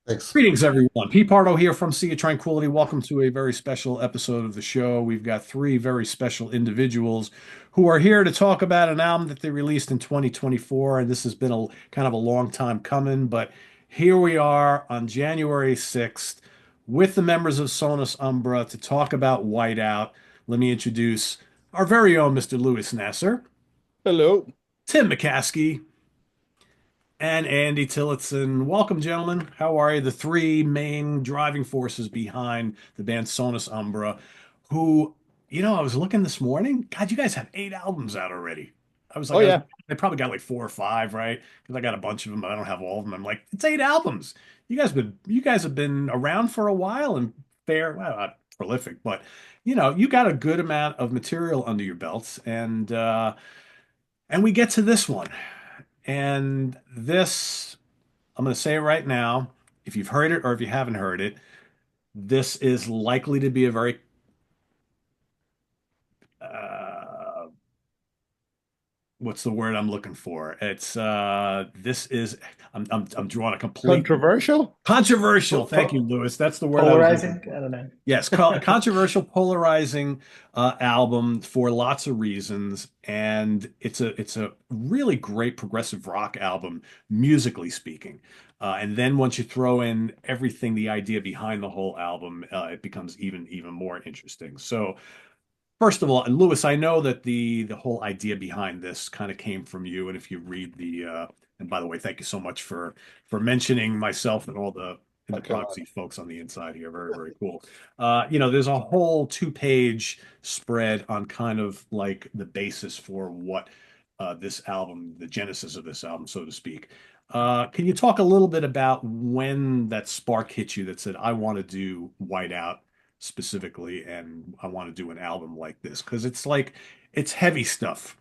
Thanks. Greetings, everyone. Pete Pardo here from Sea of Tranquility. Welcome to a very special episode of the show. We've got three very special individuals who are here to talk about an album that they released in 2024. And this has been a kind of a long time coming, but here we are on January 6th with the members of Sonus Umbra to talk about Whiteout. Let me introduce our very own Mr. Louis Nasser, Hello. Tim McCaskey, and Andy Tillotson. Welcome, gentlemen. How are you? The three main driving forces behind the band Sonus Umbra, who, I was looking this morning. God, you guys have 8 albums out already. I was Oh like, yeah. they probably got like 4 or 5, right? Because I got a bunch of them, but I don't have all of them. I'm like, it's 8 albums. You guys have been around for a while and well, not prolific, but you got a good amount of material under your belts, and we get to this one. And this, I'm going to say it right now. If you've heard it or if you haven't heard it, this is likely to be a very, uh, what's the word I'm looking for? This is, I'm drawing a complete Controversial? controversial. Po- Thank you, po- Lewis. That's the word I was looking Polarizing? for. I don't know. Yes, controversial, polarizing album for lots of reasons, and it's a really great progressive rock album, musically speaking. And then once you throw in everything, the idea behind the whole album, it becomes even more interesting. So, first of all, and Lewis, I know that the whole idea behind this kind of came from you, and if you read and by the way, thank you so much for mentioning myself and all the Oh, come on. proxy folks on the inside here. Very cool. There's a whole 2-page spread on kind of like the basis for what this album, the genesis of this album, so to speak. Can you talk a little bit about when that spark hit you that said, I want to do Whiteout specifically, and I want to do an album like this? Because it's heavy stuff,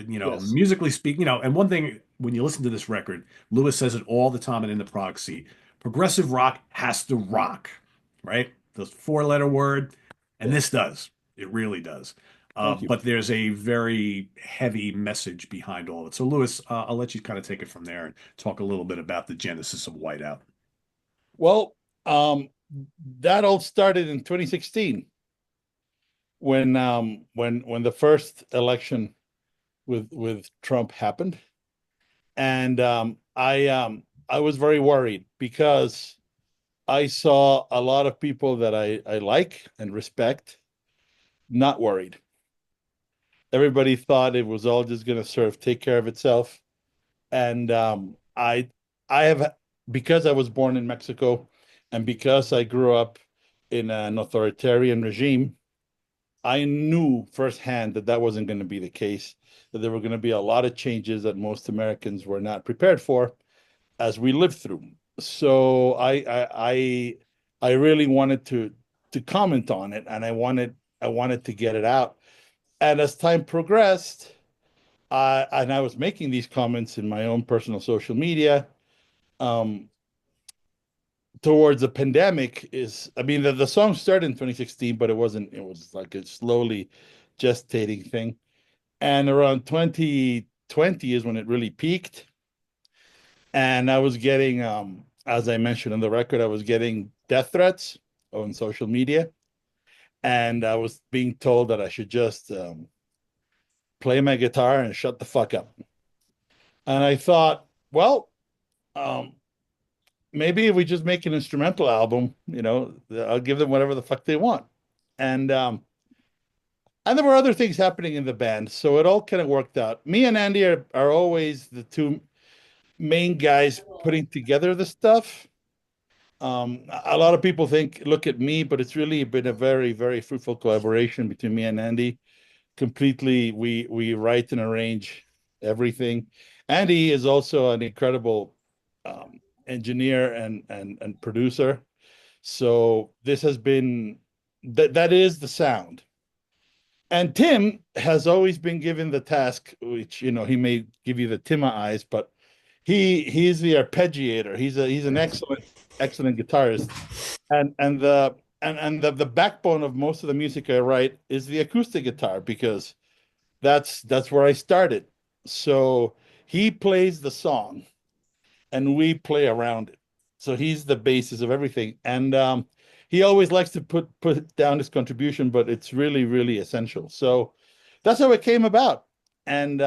Yes. musically speaking, and one thing when you listen to this record, Lewis says it all the time and in the proxy, progressive rock has to rock, right? The 4-letter word, and Yes. this does. It really does. Thank you. But there's a very heavy message behind all of it. So, Lewis, I'll let you kind of take it from there and talk a little bit about the genesis of Whiteout. Well, um, that all started in 2016 when the first election with Trump happened. And I was very worried because I saw a lot of people that I like and respect not worried. Everybody thought it was all just going to sort of take care of itself. And I have, because I was born in Mexico and because I grew up in an authoritarian regime, I knew firsthand that that wasn't going to be the case, that there were going to be a lot of changes that most Americans were not prepared for as we lived through. So I really wanted to comment on it, and I wanted to get it out. And as time progressed, and I was making these comments in my own personal social media. Um, Towards the pandemic is, I mean, the song started in 2016, but it was like a slowly gestating thing. And around 2020 is when it really peaked. And I was getting, as I mentioned on the record, I was getting death threats on social media. And I was being told that I should just play my guitar and shut the fuck up. And I thought, well, um, maybe if we just make an instrumental album, I'll give them whatever the fuck they want. And and there were other things happening in the band, so it all kind of worked out. Me and Andy are always the two main guys putting together the stuff. A lot of people look at me, but it's really been a very, very fruitful collaboration between me and Andy. Completely, we write and arrange everything. Andy is also an incredible engineer and producer. So this has been that is the sound. And Tim has always been given the task, which he may give you the Tima eyes, but he's the arpeggiator. He's an excellent guitarist, and the backbone of most of the music I write is the acoustic guitar because that's where I started. So he plays the song, and we play around it. So he's the basis of everything. And he always likes to put down his contribution, but it's really, really essential. So that's how it came about. And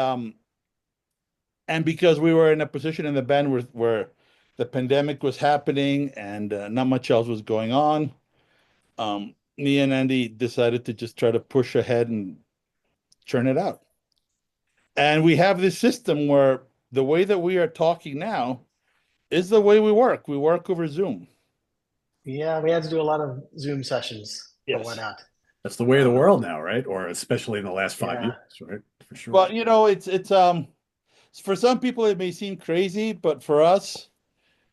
and because we were in a position in the band where the pandemic was happening and not much else was going on, me and Andy decided to just try to push ahead and churn it out. And we have this system where the way that we are talking now is the way we work. We work over Zoom. Yeah, we had to do a lot of Zoom sessions for Yes. Whiteout. That's the way of the Um, world now, right? Or especially in the last 5 years, yeah, right? For sure. Well, it's for some people it may seem crazy, but for us,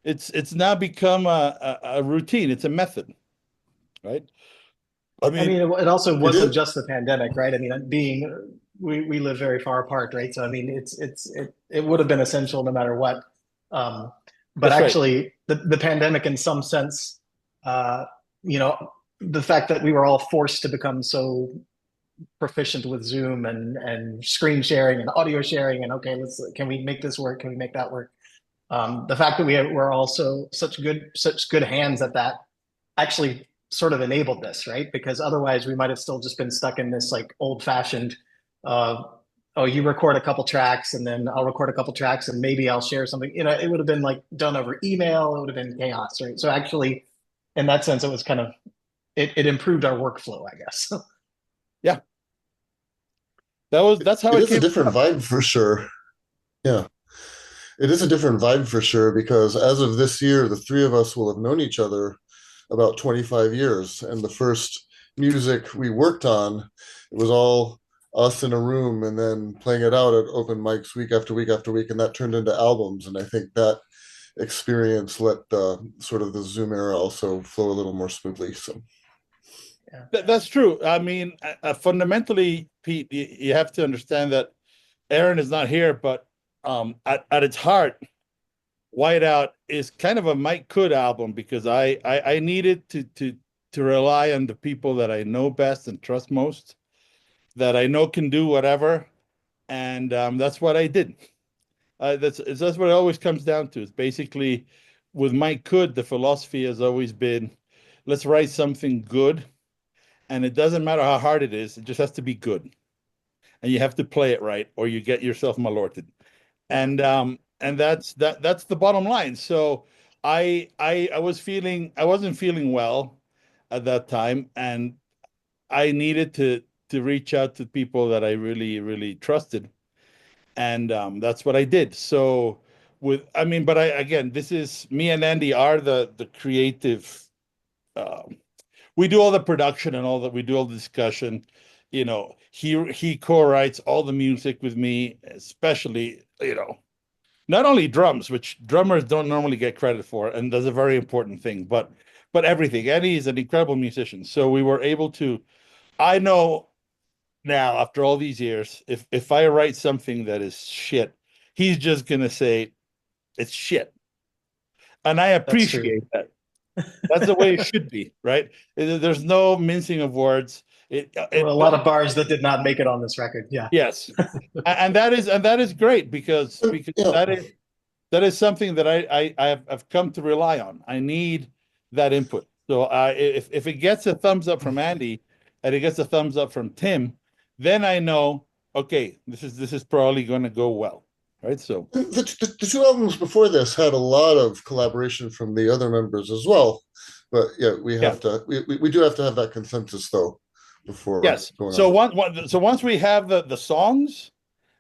it's now become a routine. It's a method, right? I I mean, mean, it also It wasn't is. just the pandemic, right? I mean, we live very far apart, right? So I mean, it would have been essential no matter what. Um, but that's right. actually, the pandemic, in some sense, uh, you know, the fact that we were all forced to become so proficient with Zoom and screen sharing and audio sharing, and okay, let's can we make this work? Can we make that work? The fact that we're also such good hands at that actually sort of enabled this, right? Because otherwise we might have still just been stuck in this like old fashioned, uh, oh, you record a couple tracks and then I'll record a couple tracks and maybe I'll share something. You know, it would have been like done over email. It would have been chaos, right? So actually, in that sense, it was kind of it improved our workflow, I guess. Yeah, that's how It it is a came different about. vibe for sure. Yeah, it is a different vibe for sure because as of this year, the three of us will have known each other about 25 years. And the first music we worked on, it was all us in a room and then playing it out at open mics week after week after week. And that turned into albums. And I think that experience let sort of the Zoom era also flow a little more smoothly. So, Yeah, That's true. I mean, fundamentally, Pete, you have to understand that Aaron is not here, but at its heart, Whiteout is kind of a Mike Could album because I needed to rely on the people that I know best and trust most, that I know can do whatever, and that's what I did. That's what it always comes down to. It's basically with Mike Could, the philosophy has always been, let's write something good, and it doesn't matter how hard it is, it just has to be good, and you have to play it right, or you get yourself malorted. And that's the bottom line. So I wasn't feeling well at that time, and I needed to reach out to people that I really really trusted, and that's what I did. So I mean, but I again, this is me and Andy are the creative. Um, we do all the production and all that. We do all the discussion. He co-writes all the music with me, especially not only drums, which drummers don't normally get credit for, and that's a very important thing, but everything. Eddie is an incredible musician, so we were able to. I know now, after all these years, if I write something that is shit, he's just gonna say it's shit, and I that's true. appreciate that. That's the way it should be, right? There's no mincing of words. There were a It lot of bars that did not make it on this record. Yeah. Yes, and that is great because yeah, that is something that I've come to rely on. I need that input. So if it gets a thumbs up from Andy and it gets a thumbs up from Tim, then I know, okay, this is probably going to go well, right? So the two albums before this had a lot of collaboration from the other members as well. But yeah, yeah, we do have to have that consensus though before yes. going So on. once we have the songs,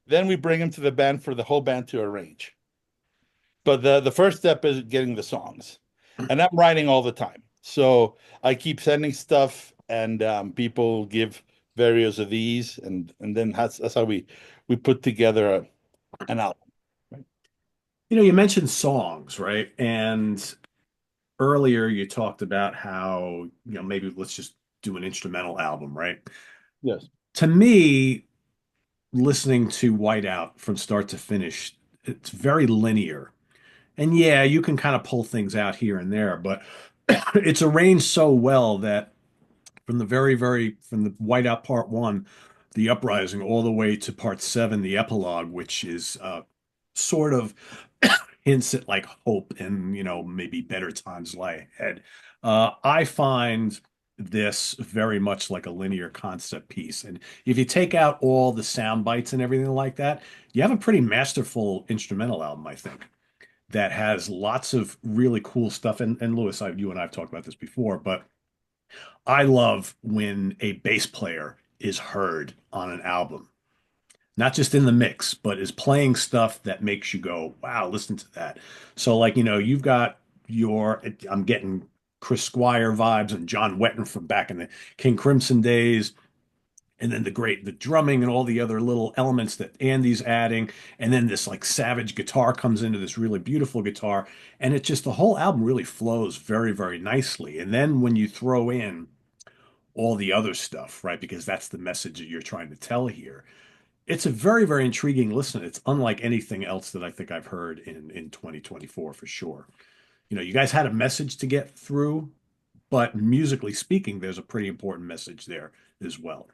then we bring them to the band for the whole band to arrange. But the first step is getting the songs, and I'm writing all the time. So I keep sending stuff, and people give various of these, and then that's how we put together an album. Right? You mentioned songs, right? And earlier you talked about how, maybe let's just do an instrumental album, right? Yes. To me, listening to Whiteout from start to finish, it's very linear. And yeah, you can kind of pull things out here and there, but it's arranged so well that from from the Whiteout Part One, the uprising, all the way to Part Seven, the epilogue, which is sort of hints at like hope and, maybe better times lie ahead. I find this very much like a linear concept piece. And if you take out all the sound bites and everything like that, you have a pretty masterful instrumental album, I think, that has lots of really cool stuff. And Lewis, you and I have talked about this before, but I love when a bass player is heard on an album, not just in the mix, but is playing stuff that makes you go, wow, listen to that. So, like, you've got I'm getting Chris Squire vibes and John Wetton from back in the King Crimson days. And then the drumming and all the other little elements that Andy's adding. And then this like savage guitar comes into this really beautiful guitar. And it just, the whole album really flows very, very nicely. And then when you throw in all the other stuff, right? Because that's the message that you're trying to tell here. It's a very, very intriguing listen. It's unlike anything else that I think I've heard in 2024 for sure. You guys had a message to get through, but musically speaking, there's a pretty important message there as well.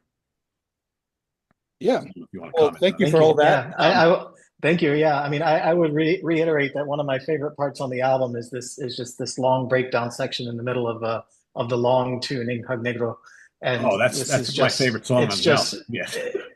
Yeah. If you want to Well, comment thank on you that. for all that. I thank you. Yeah, I mean, I would reiterate that one of my favorite parts on the album is just this long breakdown section in the middle of the long tune Incognito, and Oh, this is that's my just favorite song it's on the just album. Yeah.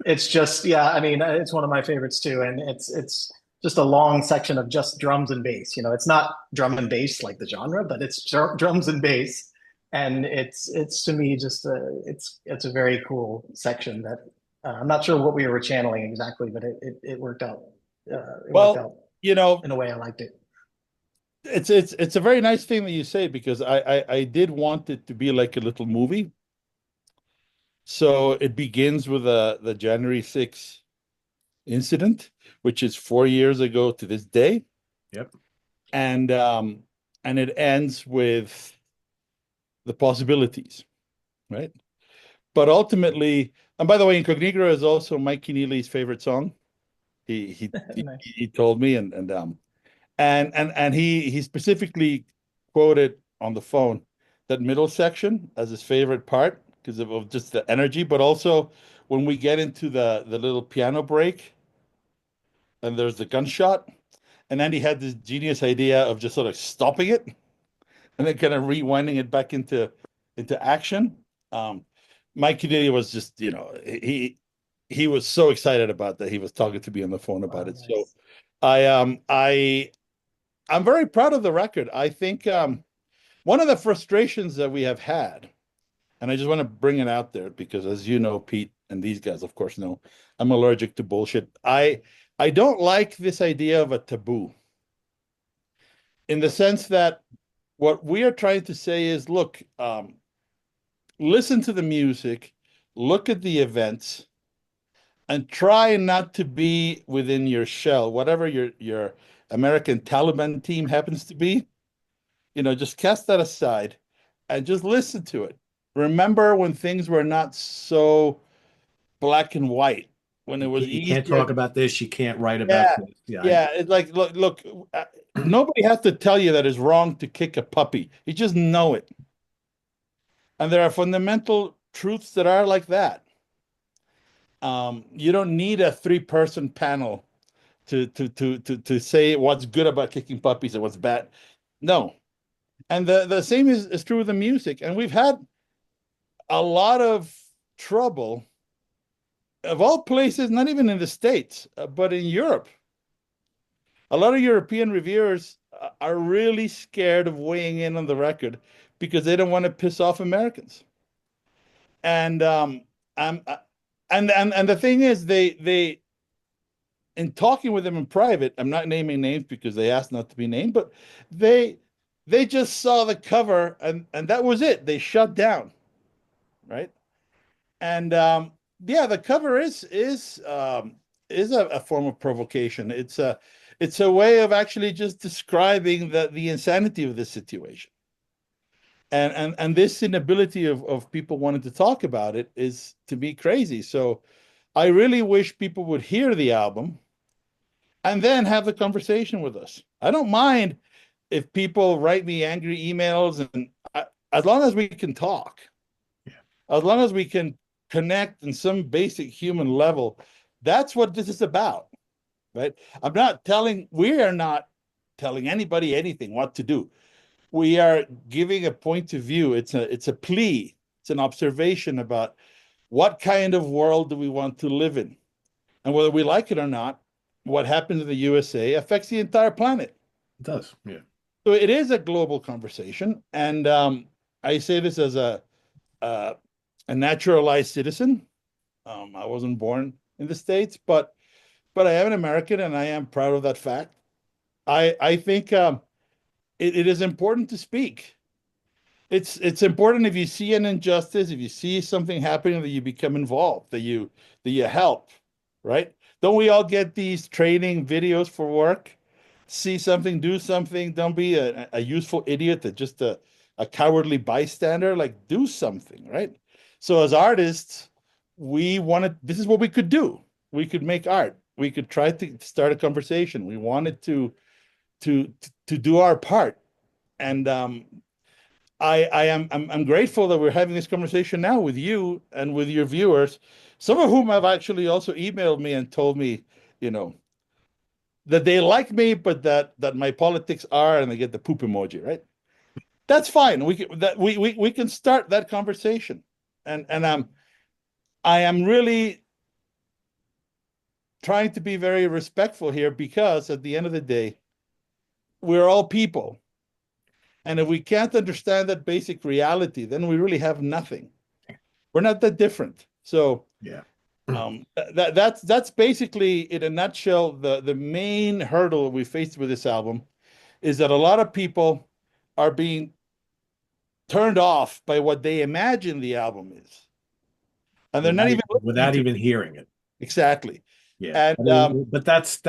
it's just yeah. I mean, it's one of my favorites too, and it's just a long section of just drums and bass. It's not drum and bass like the genre, but it's drums and bass, and it's to me just it's a very cool section that. I'm not sure what we were channeling exactly, but it worked out. It worked out in a way I liked it. It's a very nice thing that you say, because I did want it to be like a little movie. So it begins with the January 6th incident, which is 4 years ago to this day. Yep. And it ends with the possibilities, right? But ultimately, and by the way, Incognito is also Mike Keneally's favorite song. He Nice. he told me, and he specifically quoted on the phone that middle section as his favorite part because of just the energy, but also when we get into the little piano break and there's the gunshot, and Andy had this genius idea of just sort of stopping it and then kind of rewinding it back into action. Mike Keneally was just, he was so excited about that. He was talking to me on the phone about it. Nice. So I'm very proud of the record. I think one of the frustrations that we have had, and I just want to bring it out there because, as you know, Pete, and these guys, of course, know, I'm allergic to bullshit. I don't like this idea of a taboo, in the sense that what we are trying to say is, look, listen to the music, look at the events, and try not to be within your shell, whatever your American Taliban team happens to be. Just cast that aside and just listen to it. Remember when things were not so black and white, when it was You easier. can't talk about this. You can't write about this. Yeah. It's like, look, nobody has to tell you that it's wrong to kick a puppy. You just know it. And there are fundamental truths that are like that. You don't need a 3-person panel to say what's good about kicking puppies and what's bad. No. And the same is true with the music. And we've had a lot of trouble, of all places, not even in the States, but in Europe. A lot of European reviewers are really scared of weighing in on the record because they don't want to piss off Americans. And and the thing is, they in talking with them in private, I'm not naming names because they asked not to be named, but they just saw the cover and that was it. They shut down, right? And yeah, the cover is a form of provocation. It's a way of actually just describing the insanity of this situation. And this inability of people wanting to talk about it is, to me, crazy. So I really wish people would hear the album and then have the conversation with us. I don't mind if people write me angry emails, and as long as we can talk, as long as we can connect in some basic human level, that's what this is about, right? We are not telling anybody anything what to do. We are giving a point of view. It's a plea. It's an observation about what kind of world do we want to live in, and whether we like it or not, what happens in the USA affects the entire planet. It does. Yeah. So it is a global conversation, and I say this as a naturalized citizen. I wasn't born in the States, but I am an American, and I am proud of that fact. I think it is important to speak. It's important if you see an injustice, if you see something happening, that you become involved, that you help, right? Don't we all get these training videos for work? See something, do something. Don't be a useful idiot that just a cowardly bystander. Like, do something, right? So as artists, we wanted, this is what we could do. We could make art. We could try to start a conversation. We wanted to do our part. And I'm grateful that we're having this conversation now with you and with your viewers, some of whom have actually also emailed me and told me, you know, that they like me, but that my politics are, and they get the poop emoji, right? That's fine. We can start that conversation. And I am really trying to be very respectful here, because at the end of the day, we're all people. And if we can't understand that basic reality, then we really have nothing. We're not that different. So Yeah. That's basically, in a nutshell, the main hurdle we faced with this album, is that a lot of people are being turned off by what they imagine the album is, and they're not even without listening even to it. hearing it. Exactly. Yeah. And But that's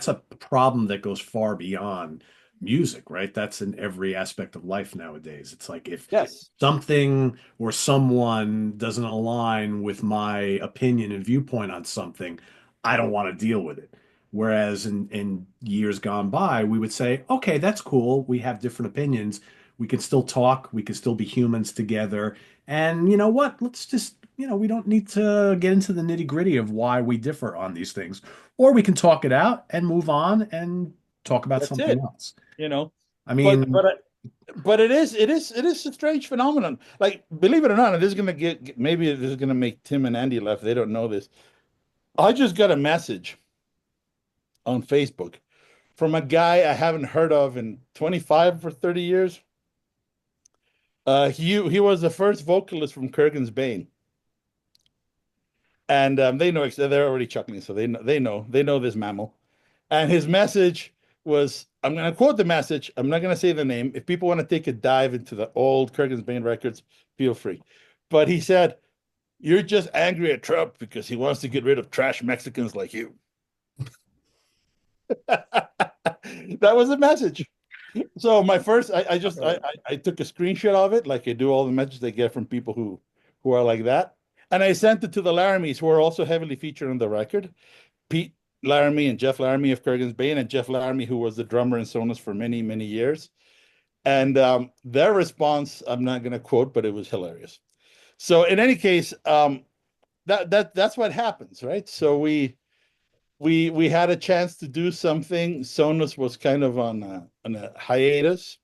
a problem that goes far beyond music, right? That's in every aspect of life nowadays. It's like, if yes, something or someone doesn't align with my opinion and viewpoint on something, I don't want to deal with it. Whereas in years gone by, we would say, okay, that's cool. We have different opinions. We can still talk. We can still be humans together. And you know what? Let's just, we don't need to get into the nitty-gritty of why we differ on these things. Or we can talk it out and move on and talk about that's something it. else. You know, I but mean, but it is a strange phenomenon. Like, believe it or not, and this is gonna maybe this is gonna make Tim and Andy laugh. They don't know this. I just got a message on Facebook from a guy I haven't heard of in 25 or 30 years. He was the first vocalist from Kirkens Bane, and they know, they're already chuckling, so they know this mammal. And his message was, I'm going to quote the message. I'm not going to say the name. If people want to take a dive into the old Kirkens Bane records, feel free. But he said, "You're just angry at Trump because he wants to get rid of trash Mexicans like you." That was the message. So my first, I took a screenshot of it, like I do all the messages I get from people who are like that, and I sent it to the Laramie's, who are also heavily featured on the record. Pete Laramie and Jeff Laramie of Kirkens Bane, and Jeff Laramie, who was the drummer in Sonus for many, many years. And their response, I'm not going to quote, but it was hilarious. So in any case, that's what happens, right? So we had a chance to do something. Sonus was kind of on a hiatus.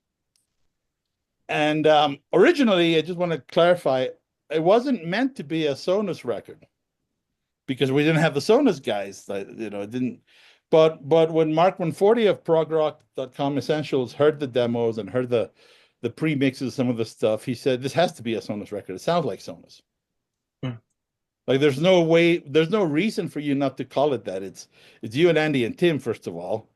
And originally, I just want to clarify, it wasn't meant to be a Sonus record, because we didn't have the Sonus guys. It didn't. But when Mark 140 of progrock.com Essentials heard the demos and heard the pre-mixes, some of the stuff, he said, this has to be a Sonus record. It sounds like Sonus. Like, there's no reason for you not to call it that. It's you and Andy and Tim, first of all.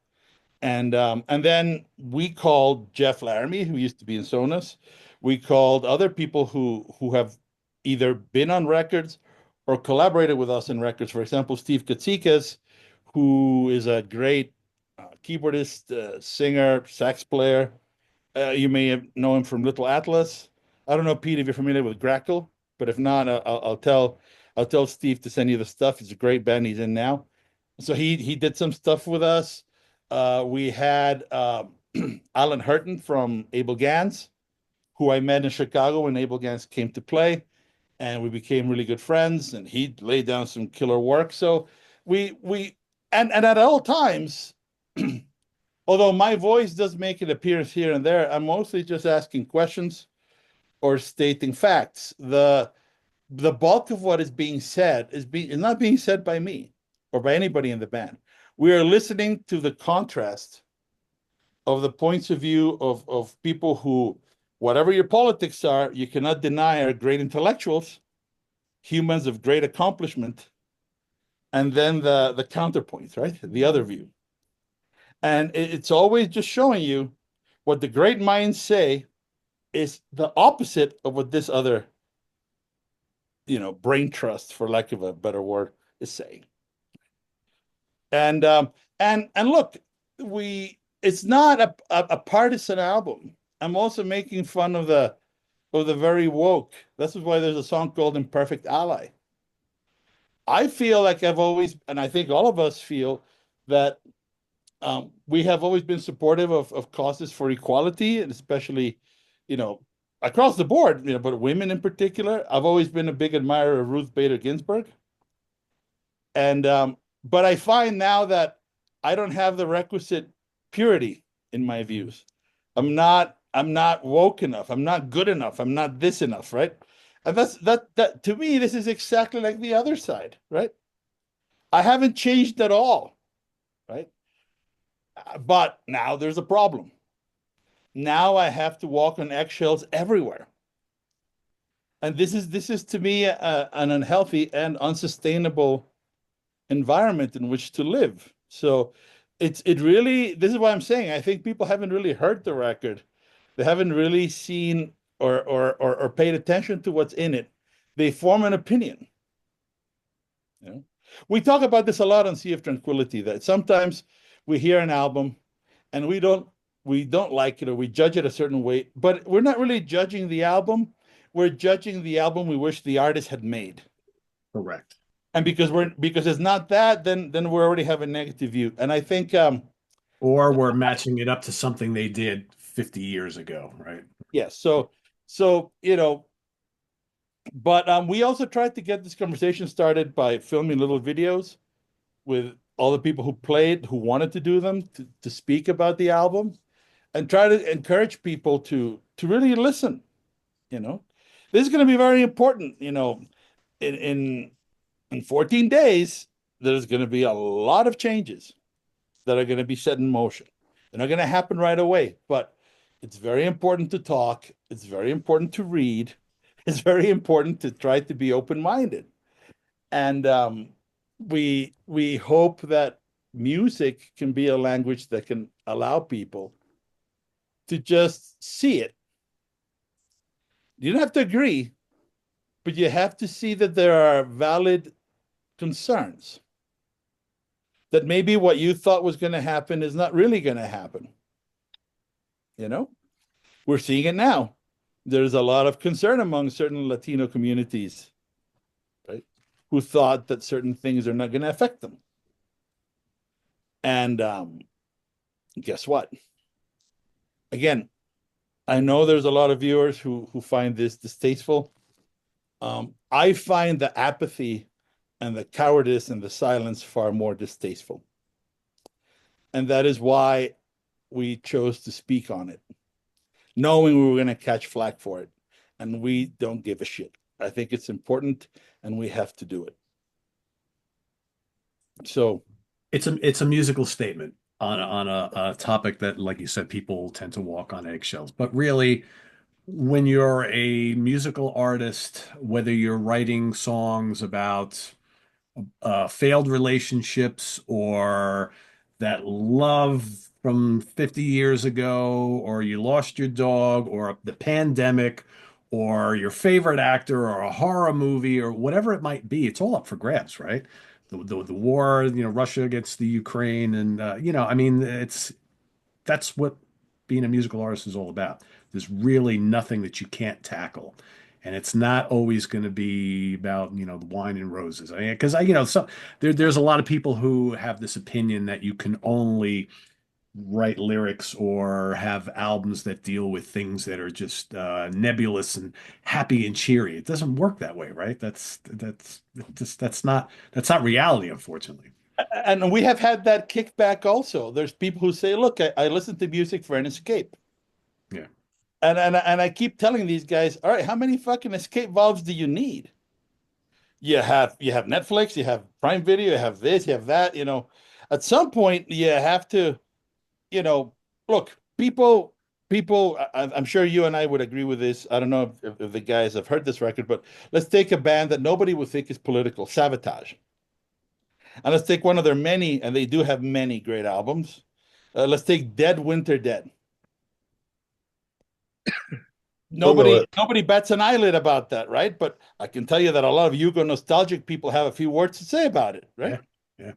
And then we called Jeff Laramie, who used to be in Sonus. We called other people who have either been on records or collaborated with us in records. For example, Steve Katsikas, who is a great keyboardist, singer, sax player. You may know him from Little Atlas. I don't know, Pete, if you're familiar with Grackle, but if not, I'll tell Steve to send you the stuff. It's a great band he's in now. So he did some stuff with us. We had Alan Hurton from Abel Gans, who I met in Chicago when Abel Gans came to play, and we became really good friends. And he laid down some killer work. So we and at all times, Although my voice does make an appearance here and there, I'm mostly just asking questions or stating facts. The bulk of what is being said is not being said by me or by anybody in the band. We are listening to the contrast of the points of view of people who, whatever your politics are, you cannot deny are great intellectuals, humans of great accomplishment, and then the counterpoints, right? The other view. And it's always just showing you what the great minds say is the opposite of what this other, brain trust, for lack of a better word, is saying. And look, it's not a partisan album. I'm also making fun of the very woke. This is why there's a song called Imperfect Ally. I feel like I've always, and I think all of us feel that we have always been supportive of causes for equality, and especially, across the board, but women in particular. I've always been a big admirer of Ruth Bader Ginsburg. And but I find now that I don't have the requisite purity in my views. I'm not woke enough. I'm not good enough. I'm not this enough, right? And that to me, this is exactly like the other side, right? I haven't changed at all, right? But now there's a problem. Now I have to walk on eggshells everywhere. And this is to me an unhealthy and unsustainable environment in which to live. So it really, this is what I'm saying. I think people haven't really heard the record. They haven't really seen or paid attention to what's in it. They form an opinion. We talk about this a lot on Sea of Tranquility, that sometimes we hear an album and we don't like it, or we judge it a certain way, but we're not really judging the album. We're judging the album we wish the artist had made. Correct. And because it's not that, then we already have a negative view. And I think or we're matching it up to something they did 50 years ago, right? Yes. So but we also tried to get this conversation started by filming little videos with all the people who played, who wanted to do them, to speak about the album, and try to encourage people to really listen. This is going to be very important. In 14 days, there's going to be a lot of changes that are going to be set in motion. They're not going to happen right away, but it's very important to talk. It's very important to read. It's very important to try to be open-minded. And we hope that music can be a language that can allow people to just see it. You don't have to agree, but you have to see that there are valid concerns. That maybe what you thought was going to happen is not really going to happen. We're seeing it now. There's a lot of concern among certain Latino communities, right, who thought that certain things are not going to affect them. And guess what? Again, I know there's a lot of viewers who find this distasteful. I find the apathy and the cowardice and the silence far more distasteful. And that is why we chose to speak on it, knowing we were going to catch flack for it. And we don't give a shit. I think it's important, and we have to do it. So it's a musical statement on a topic that, like you said, people tend to walk on eggshells. But really, when you're a musical artist, whether you're writing songs about failed relationships, or that love from 50 years ago, or you lost your dog, or the pandemic, or your favorite actor, or a horror movie, or whatever it might be, it's all up for grabs, right? The war, Russia against the Ukraine, and I mean, that's what being a musical artist is all about. There's really nothing that you can't tackle. And it's not always going to be about, the wine and roses. I mean, because there's a lot of people who have this opinion that you can only write lyrics or have albums that deal with things that are just nebulous and happy and cheery. It doesn't work that way, right? That's not reality, unfortunately. And we have had that kickback also. There's people who say, look, I listen to music for an escape. Yeah. And I keep telling these guys, all right, how many fucking escape valves do you need? You have Netflix, you have Prime Video, you have this, you have that, At some point you have to, you know, look, I'm sure you and I would agree with this. I don't know if the guys have heard this record, but let's take a band that nobody would think is political, Sabotage. And let's take one of their many, and they do have many great albums. Let's take Dead Winter Dead. Don't know Nobody it. nobody bats an eyelid about that, right? But I can tell you that a lot of Yugo nostalgic people have a few words to say about it, right? Yeah. Yeah.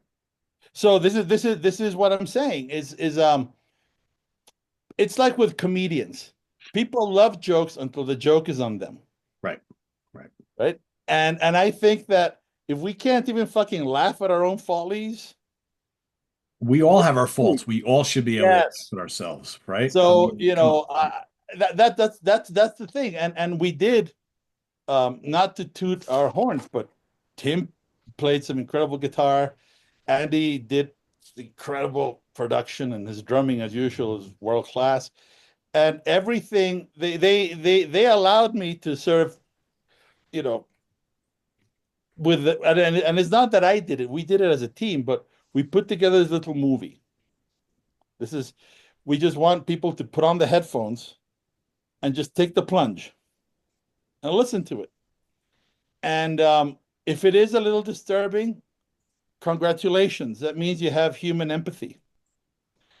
So this is what I'm saying is it's like with comedians. People love jokes until the joke is on them, Right. Right. right? And I think that if we can't even fucking laugh at our own follies, We all have our faults. We all should be able to laugh yes. at ourselves, right? I So, mean, come on. that's the thing. And we did not to toot our horns, but Tim played some incredible guitar. Andy did incredible production, and his drumming, as usual, is world class. And everything they allowed me to sort of, you know, and it's not that I did it. We did it as a team, but we put together this little movie. This is we just want people to put on the headphones and just take the plunge and listen to it. And if it is a little disturbing, congratulations. That means you have human empathy.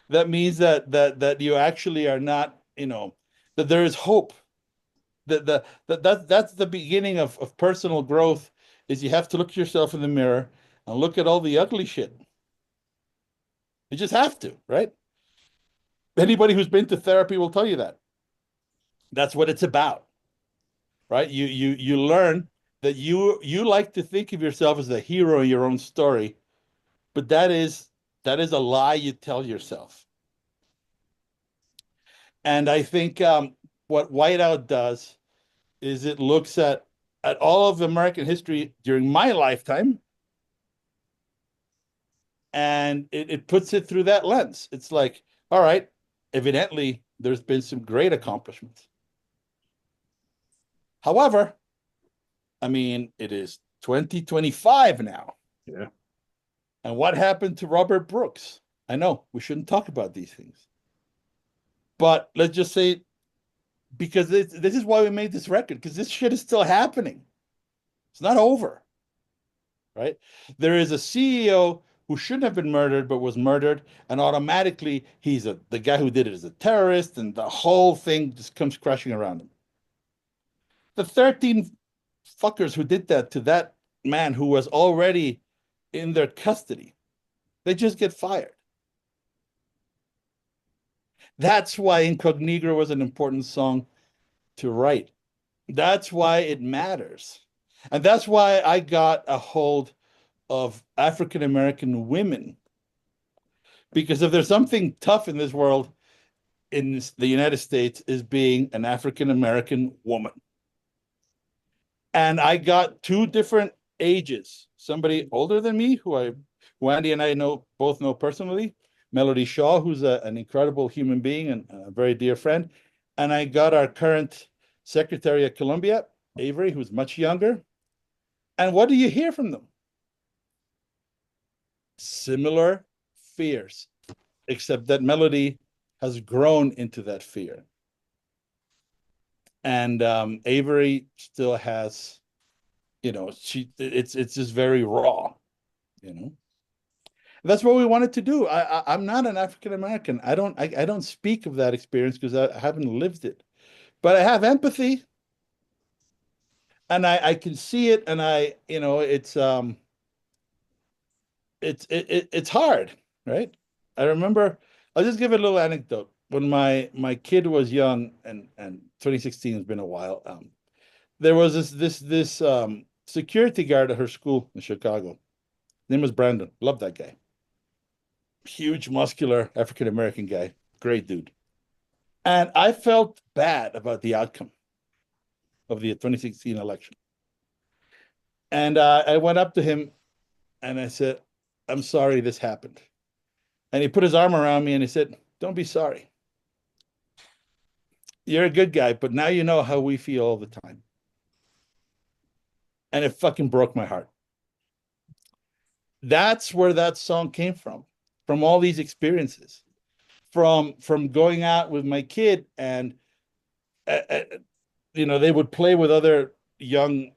That means that you actually are not, that there is hope. That's the beginning of personal growth, is you have to look yourself in the mirror and look at all the ugly shit. You just have to, right? Anybody who's been to therapy will tell you that. That's what it's about, right? You learn that you like to think of yourself as the hero in your own story, but that is a lie you tell yourself. And I think what Whiteout does is it looks at all of American history during my lifetime, and it puts it through that lens. It's like, all right, evidently there's been some great accomplishments. However, I mean, it is 2025 now. Yeah. And what happened to Robert Brooks? I know we shouldn't talk about these things, but let's just say, because this is why we made this record, because this shit is still happening. It's not over, right? There is a CEO who shouldn't have been murdered, but was murdered, and automatically the guy who did it is a terrorist, and the whole thing just comes crashing around him. The 13 fuckers who did that to that man who was already in their custody, they just get fired. That's why Incognito was an important song to write. That's why it matters. And that's why I got a hold of African American women. Because if there's something tough in this world, in the United States, is being an African American woman. And I got two different ages. Somebody older than me, who Andy and I both know personally, Melody Shaw, who's an incredible human being and a very dear friend. And I got our current Secretary of Columbia, Avery, who's much younger. And what do you hear from them? Similar fears, except that Melody has grown into that fear. And Avery still has, it's just very raw, That's what we wanted to do. I'm not an African American. I don't speak of that experience because I haven't lived it, but I have empathy, and I can see it, and it's hard, right? I remember. I'll just give a little anecdote. When my kid was young, and 2016 has been a while. There was this security guard at her school in Chicago. His name was Brandon. Loved that guy. Huge, muscular African American guy. Great dude. And I felt bad about the outcome of the 2016 election. And I went up to him and I said, I'm sorry this happened. And he put his arm around me and he said, don't be sorry. You're a good guy, but now you know how we feel all the time. And it fucking broke my heart. That's where that song came from all these experiences, from going out with my kid and uh, uh, they would play with other young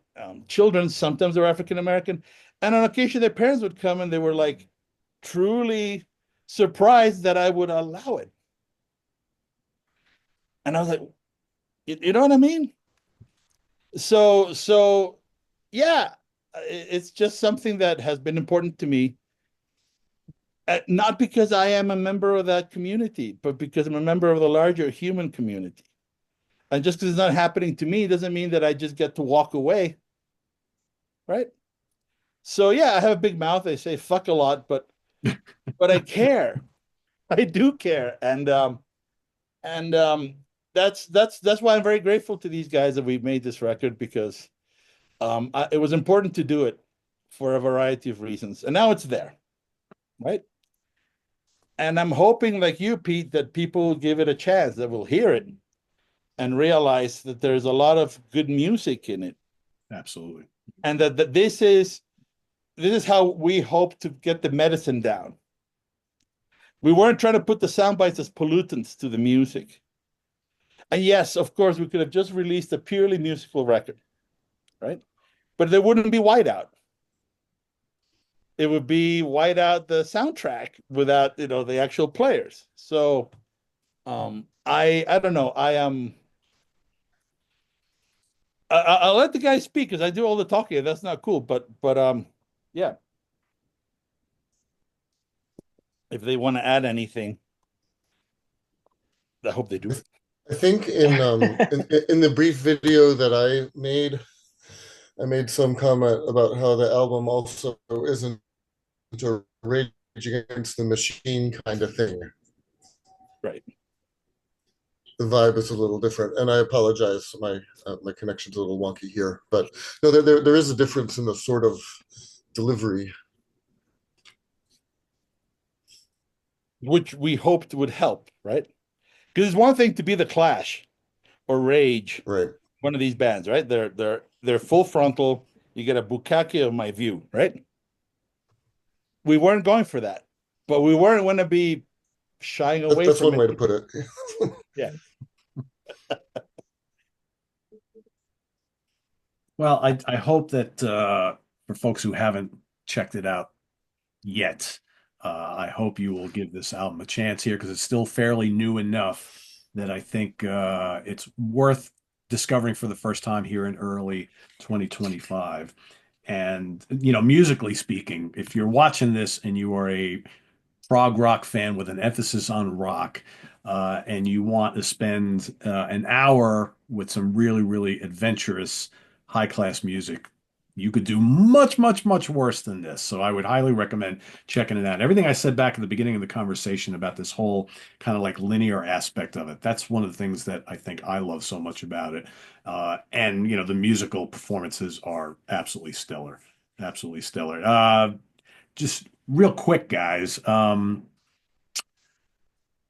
children. Sometimes they're African American, and on occasion their parents would come and they were like truly surprised that I would allow it. And I was like, you know what I mean? So yeah, it's just something that has been important to me. Not because I am a member of that community, but because I'm a member of the larger human community. And just because it's not happening to me doesn't mean that I just get to walk away, right? So yeah, I have a big mouth. I say fuck a lot, but I care. I do care, and that's why I'm very grateful to these guys that we made this record, because it was important to do it for a variety of reasons, and now it's there, right? And I'm hoping, like you, Pete, that people will give it a chance, that will hear it and realize that there's a lot of good music in it. Absolutely. And that this is how we hope to get the medicine down. We weren't trying to put the sound bites as pollutants to the music. And yes, of course, we could have just released a purely musical record, right? But there wouldn't be Whiteout. It would be Whiteout the soundtrack without, the actual players. So I don't know. I'll let the guys speak because I do all the talking. That's not cool. But yeah. If they want to add anything, I hope they do. I think in the brief video that I made some comment about how the album also isn't a Rage Against the Machine kind of thing. Right. The vibe is a little different, and I apologize. My connection's a little wonky here, but no, there is a difference in the sort of delivery, which we hoped would help, right? Because it's one thing to be the Clash or Rage, right? One of these bands, right? They're full frontal. You get a bukkake of my view, right? We weren't going for that, but we weren't going to be shying away That's from one way to put it. Yeah. Well, I hope that for folks who haven't checked it out yet, I hope you will give this album a chance here, because it's still fairly new enough that I think it's worth discovering for the first time here in early 2025. And, musically speaking, if you're watching this and you are a prog rock fan with an emphasis on rock, and you want to spend an hour with some really, really adventurous, high-class music, you could do much, much, much worse than this. So I would highly recommend checking it out. Everything I said back at the beginning of the conversation about this whole kind of like linear aspect of it, that's one of the things that I think I love so much about it. And, the musical performances are absolutely stellar. Absolutely stellar. Just real quick, guys.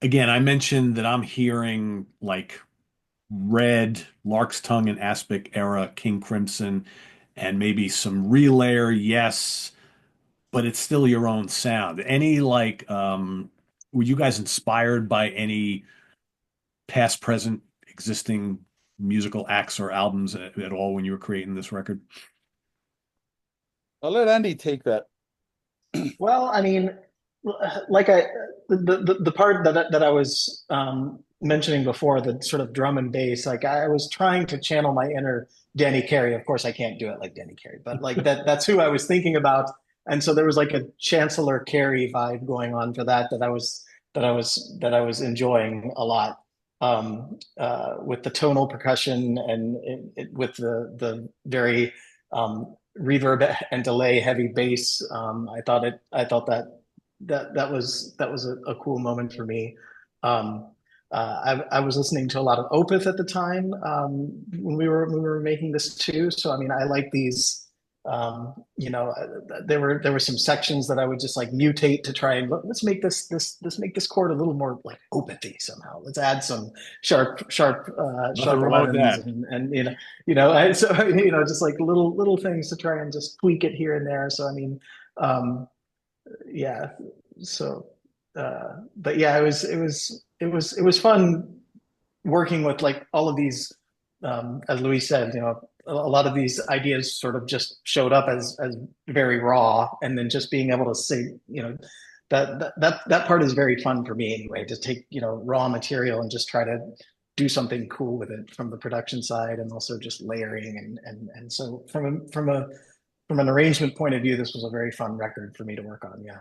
Again, I mentioned that I'm hearing like Red, Lark's Tongue and Aspic era, King Crimson, and maybe some Relayer, yes, but it's still your own sound. Any like, were you guys inspired by any past, present, existing musical acts or albums at all when you were creating this record? I'll let Andy take that. Well, I mean, like the part that I was mentioning before, the sort of drum and bass, like I was trying to channel my inner Danny Carey. Of course, I can't do it like Danny Carey, but like that's who I was thinking about. And so there was like a Chancellor Carey vibe going on for that I was enjoying a lot, with the tonal percussion and with the very reverb and delay heavy bass. I thought that was a cool moment for me. I was listening to a lot of Opeth at the time, when we were making this too. So I mean, I like these You know, there were some sections that I would just like mutate to try and let's make this chord a little more like opethy somehow. Let's add some sharp Nothing wrong with 11s, that. and and so just like little things to try and just tweak it here and there. So I mean, yeah. So, but yeah, it was fun working with like all of these, as Luis said, a lot of these ideas sort of just showed up as very raw, and then just being able to say, that part is very fun for me anyway, to take, raw material and just try to do something cool with it from the production side, and also just layering and so from an arrangement point of view, this was a very fun record for me to work on. Yeah.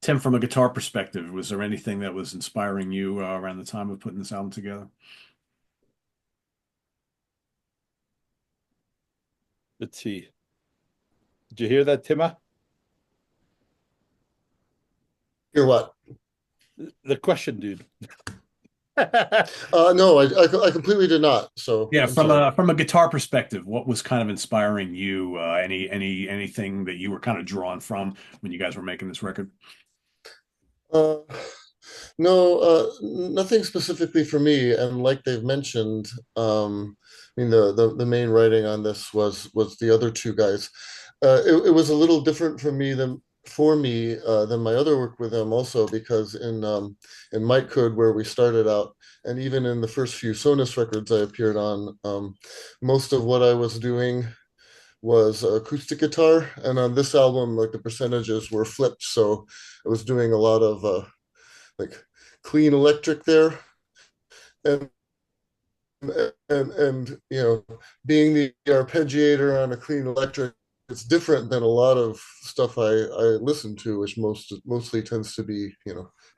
Tim, from a guitar perspective, was there anything that was inspiring you around the time of putting this album together? Let's see. Did you hear that, Tima? Hear what? The question, dude. No, I completely did not. So Yeah, I'm sorry. from a guitar perspective, what was kind of inspiring you? Anything that you were kind of drawn from when you guys were making this record? Uh, no, nothing specifically for me. And like they've mentioned, I mean, the main writing on this was the other two guys. It was a little different than my other work with them also, because in Mike Code, where we started out, and even in the first few Sonus records I appeared on, most of what I was doing was acoustic guitar, and on this album, like, the percentages were flipped, so I was doing a lot of like clean electric there, and being the arpeggiator on a clean electric, it's different than a lot of stuff I listen to, which mostly tends to be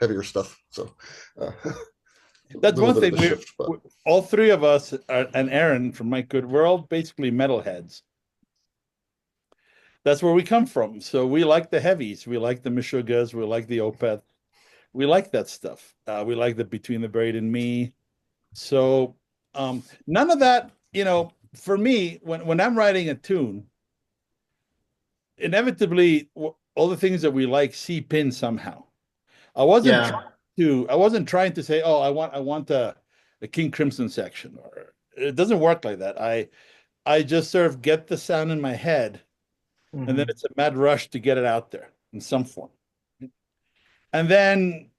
heavier stuff. So a That's little one bit of thing. a shift, but All three of us and Aaron from Mike Good, we're all basically metalheads. That's where we come from. So we like the heavies. We like the Meshuggahs. We like the Opeth. We like that stuff. We like the Between the Buried and Me. So none of that, for me, when I'm writing a tune, inevitably all the things that we like seep in somehow. I wasn't Yeah. trying I wasn't trying to say, oh, I want a King Crimson section, or it doesn't work like that. I just sort of get the sound in my head, and then Mhm. it's a mad rush to get it out there in some form. And then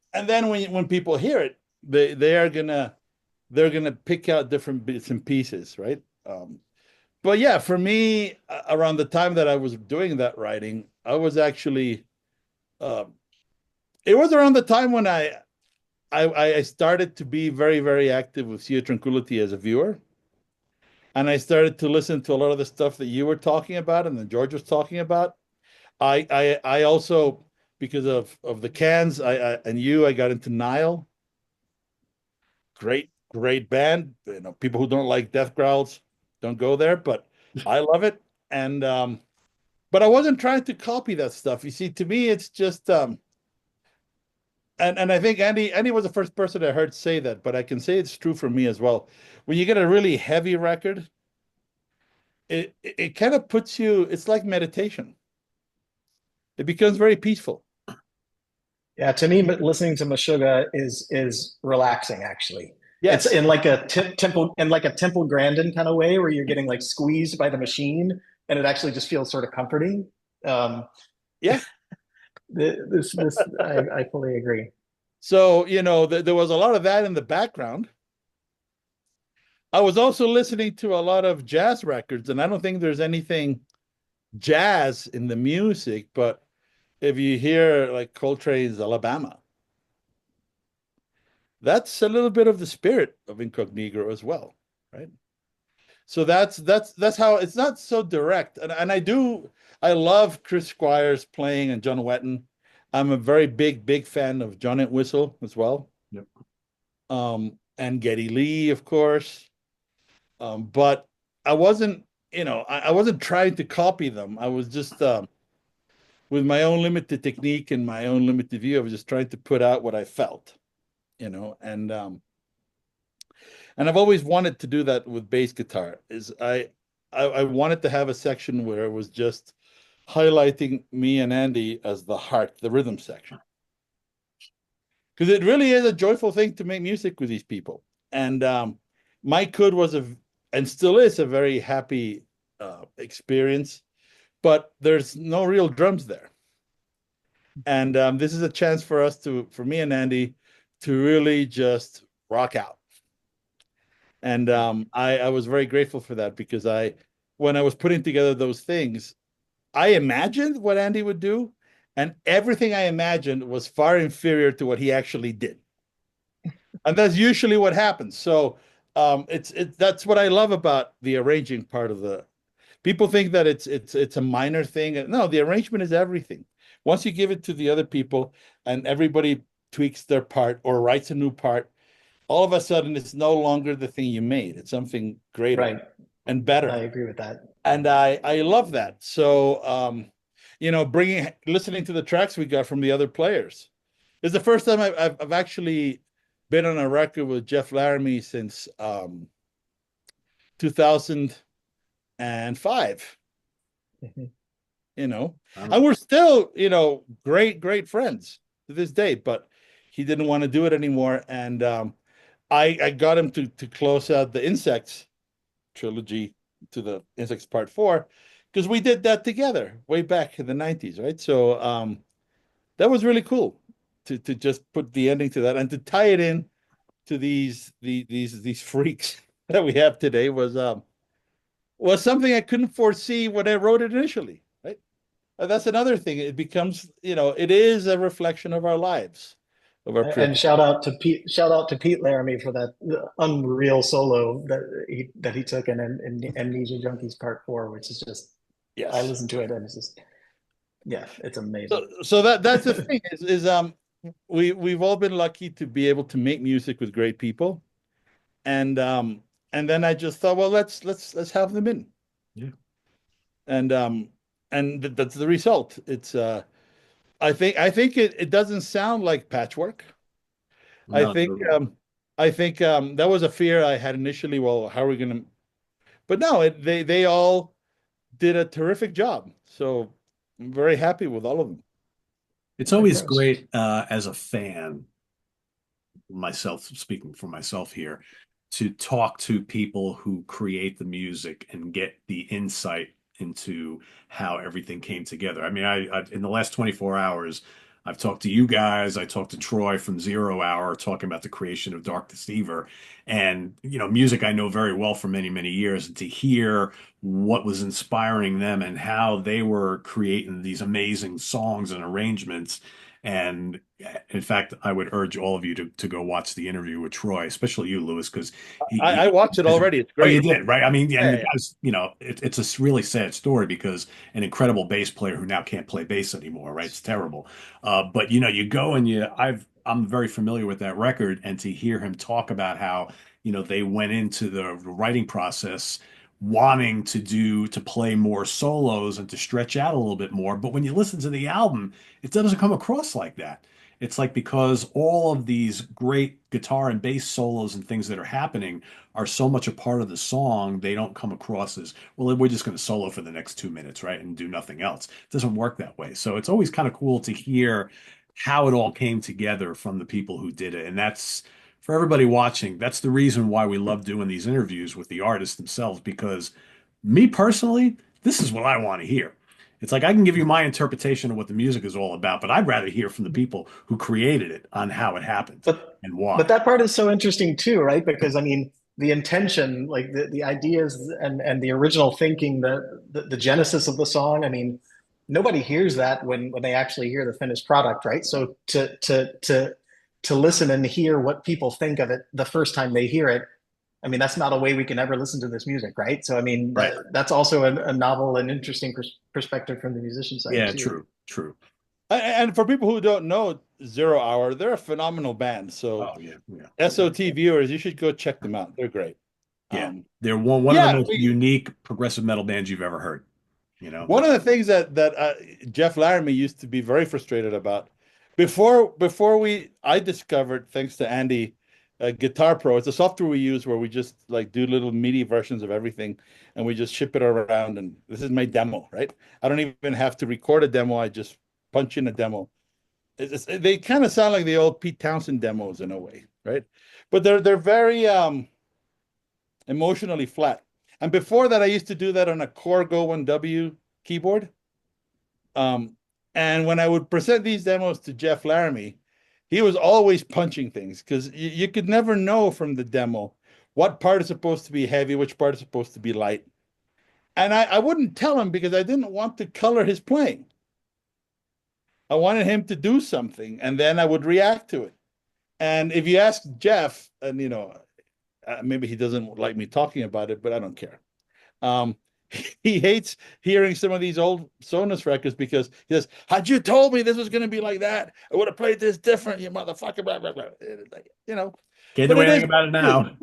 when people hear it, they're gonna pick out different bits and pieces, right? But yeah, for me, around the time that I was doing that writing, I was actually uh, it was around the time when I started to be very, very active with Sea Tranquility as a viewer. And I started to listen to a lot of the stuff that you were talking about and then George was talking about. I also, because of the cans, I got into Nile. Great band. People who don't like death growls don't go there, but I love it. And but I wasn't trying to copy that stuff. You see, to me, it's just and I think Andy was the first person I heard say that, but I can say it's true for me as well. When you get a really heavy record, it kind of puts you, it's like meditation. It becomes very peaceful. Yeah, to me, but listening to Meshuggah is relaxing. Actually, it's Yes. in like a Temple Grandin kind of way, where you're getting like squeezed by the machine, and it actually just feels sort of comforting. Um, Yeah. I fully agree. So, there was a lot of that in the background. I was also listening to a lot of jazz records, and I don't think there's anything jazz in the music, but if you hear like Coltrane's Alabama, that's a little bit of the spirit of Incognito as well, right? So that's how it's not so direct. And I love Chris Squires playing and John Wetton. I'm a very big fan of John Entwistle as well. Yep. And Geddy Lee, of course. But I wasn't, I wasn't trying to copy them. I was just with my own limited technique and my own limited view, I was just trying to put out what I felt, and I've always wanted to do that with bass guitar. I wanted to have a section where it was just highlighting me and Andy as the heart, the rhythm section. Because it really is a joyful thing to make music with these people. And Mike Hood was and still is a very happy experience, but there's no real drums there. And this is a chance for me and Andy, to really just rock out. And I was very grateful for that, because when I was putting together those things, I imagined what Andy would do, and everything I imagined was far inferior to what he actually did. And that's usually what happens. So that's what I love about the arranging part of the. People think that it's a minor thing. No, the arrangement is everything. Once you give it to the other people and everybody tweaks their part or writes a new part, all of a sudden it's no longer the thing you made. It's something greater, Right, and better. I agree with that. And I love that. So listening to the tracks we got from the other players. It's the first time I've actually been on a record with Jeff Laramie since 2005. Mhm. And we're still, great friends to this day, but he didn't want to do it anymore. And I got him to close out the Insects trilogy, to the Insects Part 4, because we did that together way back in the 90s, right? So that was really cool to just put the ending to that, and to tie it in to these freaks that we have today was something I couldn't foresee when I wrote it initially, right? That's another thing. It becomes, it is a reflection of our lives, of our And shout out to Pete Laramie for that unreal solo that he took in Amnesia Junkies Part 4, which is just, yes. I listened to it and it's just, yeah, it's amazing. So that's the thing is we've all been lucky to be able to make music with great people, and then I just thought, well, let's have them in, yeah, and that's the result. It's I think it doesn't sound like patchwork. no, I think that was a fear I had initially. Well, how are we gonna? But no, they all did a terrific job. So I'm very happy with all of them. it's always great as a fan, myself speaking for myself here, to talk to people who create the music and get the insight into how everything came together. I mean, I in the last 24 hours, I've talked to you guys. I talked to Troy from Zero Hour, talking about the creation of Dark Deceiver, and music I know very well for many, many years. And to hear what was inspiring them and how they were creating these amazing songs and arrangements. And in fact, I would urge all of you to go watch the interview with Troy, especially you, Lewis, because I watched it already. It's great. Oh, you did, right? I mean, yeah, and Yeah, the guys, it's a really sad story, because an incredible bass player who now can't play bass anymore, right? It's terrible. But you go and I'm very familiar with that record, and to hear him talk about how, they went into the writing process wanting to play more solos and to stretch out a little bit more. But when you listen to the album, it doesn't come across like that. It's like, because all of these great guitar and bass solos and things that are happening are so much a part of the song, they don't come across as, well, we're just going to solo for the next 2 minutes, right? And do nothing else. It doesn't work that way. So it's always kind of cool to hear how it all came together from the people who did it. And that's, for everybody watching, that's the reason why we love doing these interviews with the artists themselves, because me personally, this is what I want to hear. It's like, I can give you my interpretation of what the music is all about, but I'd rather hear from the people who created it on how it happened and why. But that part is so interesting too, right? Because I mean, the intention, like the ideas and the original thinking, the genesis of the song. I mean, nobody hears that when they actually hear the finished product, right? So to listen and hear what people think of it the first time they hear it, I mean, that's not a way we can ever listen to this music, right? So I mean, Right. that's also a novel and interesting perspective from the musician side. Yeah, too. true. and for people who don't know Zero Hour, they're a phenomenal band. So Oh yeah. SOT viewers, you should go check them out. They're great. Yeah, they're one of the most unique progressive metal bands you've ever heard. One of the things that Jeff Laramie used to be very frustrated about before I discovered, thanks to Andy, that Guitar Pro. It's a software we use where we just like do little MIDI versions of everything, and we just ship it around. And this is my demo, right? I don't even have to record a demo. I just punch in a demo. They kind of sound like the old Pete Townsend demos in a way, right? But they're very emotionally flat. And before that, I used to do that on a Core Go 1W keyboard. Um, and when I would present these demos to Jeff Laramie, he was always punching things because you could never know from the demo what part is supposed to be heavy, which part is supposed to be light. And I wouldn't tell him because I didn't want to color his playing. I wanted him to do something, and then I would react to it. And if you ask Jeff, and maybe he doesn't like me talking about it, but I don't care. Um, he hates hearing some of these old Sonus records because he says, "Had you told me this was going to be like that, I would have played this different, you motherfucker." Blah, blah, blah. You know, Can't but do it is anything about it now.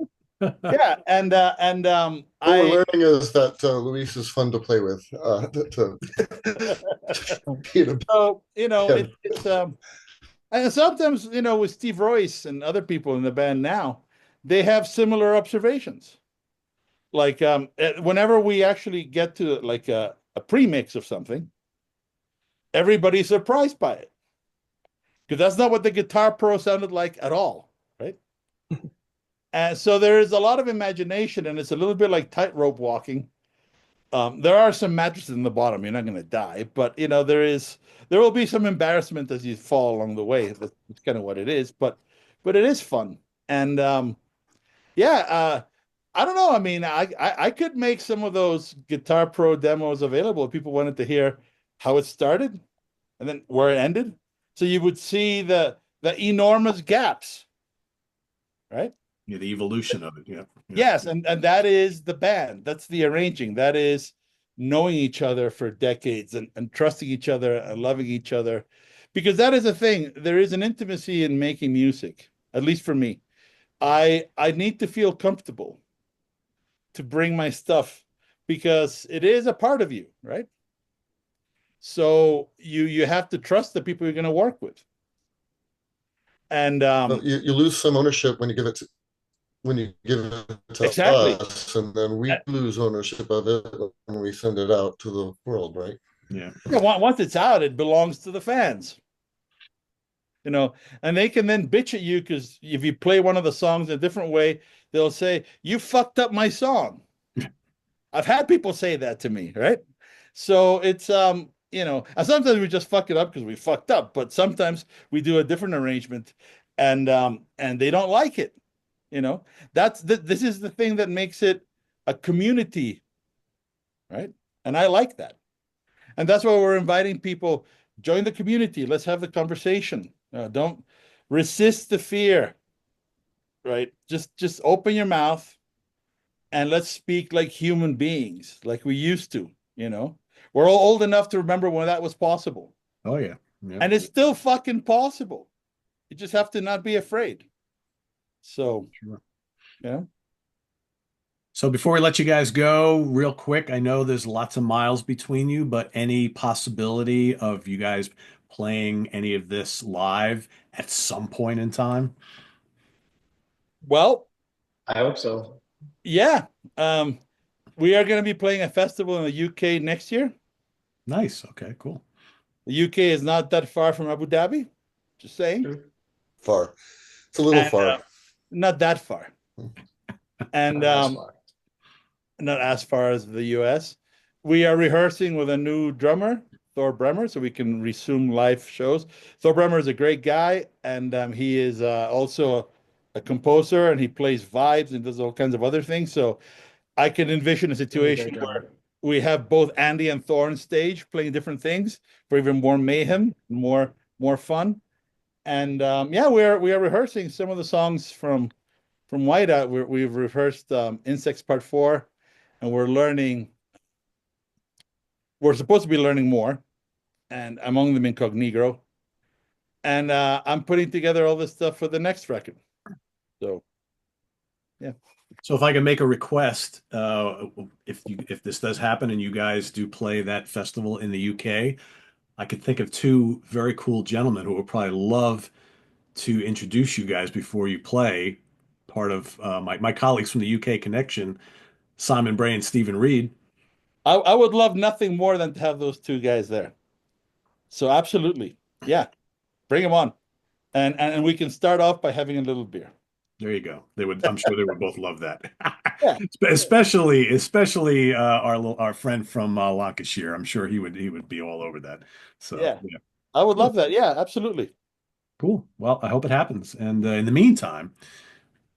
yeah, and What we're I learning is that Luis is fun to play with. so Yeah. it's and sometimes with Steve Royce and other people in the band now, they have similar observations. Like whenever we actually get to like a pre-mix of something, everybody's surprised by it because that's not what the Guitar Pro sounded like at all, right? And so there is a lot of imagination, and it's a little bit like tightrope walking. There are some mattresses in the bottom. You're not going to die, but there will be some embarrassment as you fall along the way. That's kind of what it is, but it is fun. And yeah, I don't know. I mean, I could make some of those Guitar Pro demos available if people wanted to hear how it started and then where it ended. So you would see the enormous gaps, right? Yeah, the evolution of it. Yeah. Yes, and that is the band. That's the arranging. That is knowing each other for decades and trusting each other and loving each other. Because that is a thing. There is an intimacy in making music, at least for me. I need to feel comfortable to bring my stuff because it is a part of you, right? So you have to trust the people you're going to work with. And You lose some ownership when you give it to exactly. us, and then we lose ownership of it when we send it out to the world, right? Yeah. Once it's out, it belongs to the fans. And they can then bitch at you because if you play one of the songs in a different way, they'll say, "You fucked up my song." I've had people say that to me, right? So it's and sometimes we just fuck it up because we fucked up, but sometimes we do a different arrangement and they don't like it. This is the thing that makes it a community, right? And I like that. And that's why we're inviting people, join the community. Let's have the conversation. Don't resist the fear, right? Just open your mouth and let's speak like human beings, like we used to, We're all old enough to remember when that was possible. Oh yeah. Yeah. And it's still fucking possible. You just have to not be afraid. So, Sure. yeah. So before we let you guys go, real quick, I know there's lots of miles between you, but any possibility of you guys playing any of this live at some point in time? Well, I hope so. yeah. We are going to be playing a festival in the UK next year. Nice. Okay, cool. The UK is not that far from Abu Dhabi. Just saying. Far. It's a little far. Not that far. And not as far as the US. We are rehearsing with a new drummer, Thor Bremer, so we can resume live shows. Thor Bremer is a great guy, and he is also a composer, and he plays vibes and does all kinds of other things. So I can envision a situation where we have both Andy and Thor on stage playing different things for even more mayhem, more fun. And yeah, we are rehearsing some of the songs from Whiteout. We've rehearsed Insects Part 4, and we're supposed to be learning more, and among them Incognito. And I'm putting together all this stuff for the next record. So, yeah. So if I can make a request, if this does happen and you guys do play that festival in the UK, I could think of two very cool gentlemen who would probably love to introduce you guys before you play. part of my colleagues from the UK connection, Simon Bray and Stephen Reed. I would love nothing more than to have those two guys there. So absolutely. Yeah. Bring them on. And we can start off by having a little beer. There you go. I'm sure they would both love that. Yeah. Especially our friend from Lancashire. I'm sure he would be all over that. So Yeah. yeah. I would love that. Yeah, absolutely. Cool. Well, I hope it happens. And in the meantime,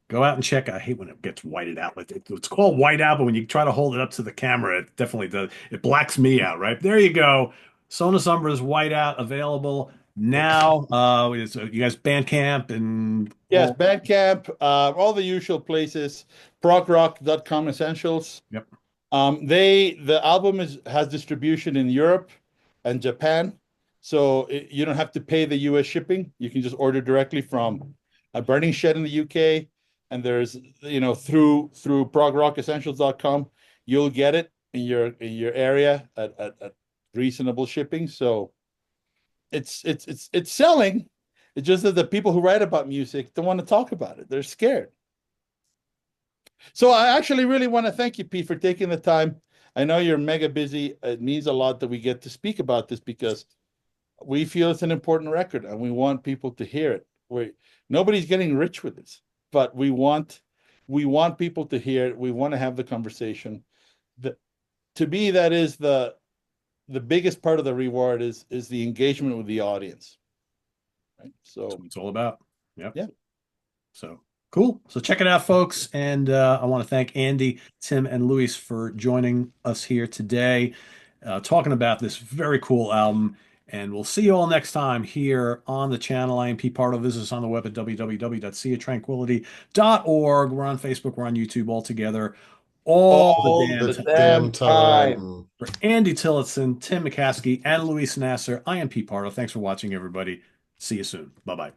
go out and check. I hate when it gets whited out. It's called whiteout, but when you try to hold it up to the camera, it definitely does. It blacks me out, right? There you go. Sonus Umbra's whiteout available now. You guys Bandcamp and Yes, Bandcamp, all the usual places, progrock.com essentials. Yep. The album has distribution in Europe and Japan. So you don't have to pay the US shipping. You can just order directly from a Burning Shed in the UK. And there's, through progrockessentials.com, you'll get it in your area at reasonable shipping. So it's selling. It's just that the people who write about music don't want to talk about it. They're scared. So I actually really want to thank you, Pete, for taking the time. I know you're mega busy. It means a lot that we get to speak about this because we feel it's an important record and we want people to hear it. Nobody's getting rich with this, but we want people to hear it. We want to have the conversation. To me, that is the biggest part of the reward is the engagement with the audience. Right? So that's what it's all about. Yep. Yeah. So cool. So check it out, folks. And I want to thank Andy, Tim, and Luis for joining us here today, talking about this very cool album. And we'll see you all next time here on the channel. I am Pete Pardo. Visit us on the web at www.seatranquility.org. We're on Facebook. We're on YouTube all together. All the damn time. For Andy Tillotson, Tim McCaskey, and Luis Nasser, I am Pete Pardo. Thanks for watching, everybody. See you soon. Bye-bye.